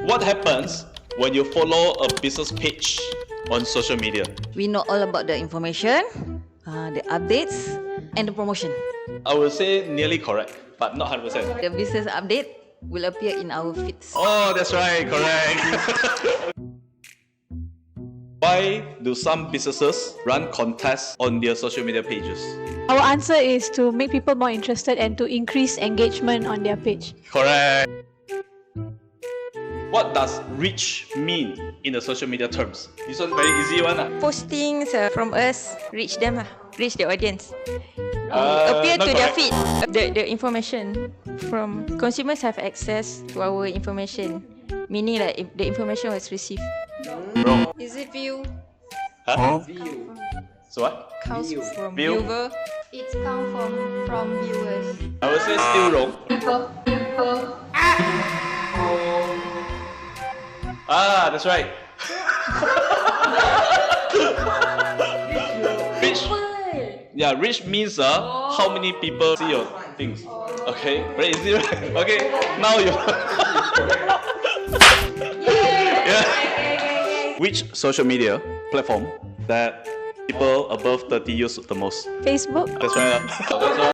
What happens when you follow a business page on social media? We know all about the information, the updates, and the promotion. I will say nearly correct, but not 100%. The business update will appear in our feeds. Oh, that's right, correct. Why do some businesses run contests on their social media pages? Our answer is to make people more interested and to increase engagement on their page. Correct. What does reach mean in the social media terms? This one very easy one. Postings from us reach them, reach the audience. Appear not to their correct. feed. The information from consumers have access to our information, meaning that if the information was received. Wrong. Is it view? Huh? So what? Comes from View. viewer. It's come from viewers. I would say still wrong. Ah, that's right. Reach. Yeah, reach means how many people see your things. Okay, very easy. Okay, now you. Yeah. Which social media platform that people above 30 use the most? Facebook. That's right. That's right.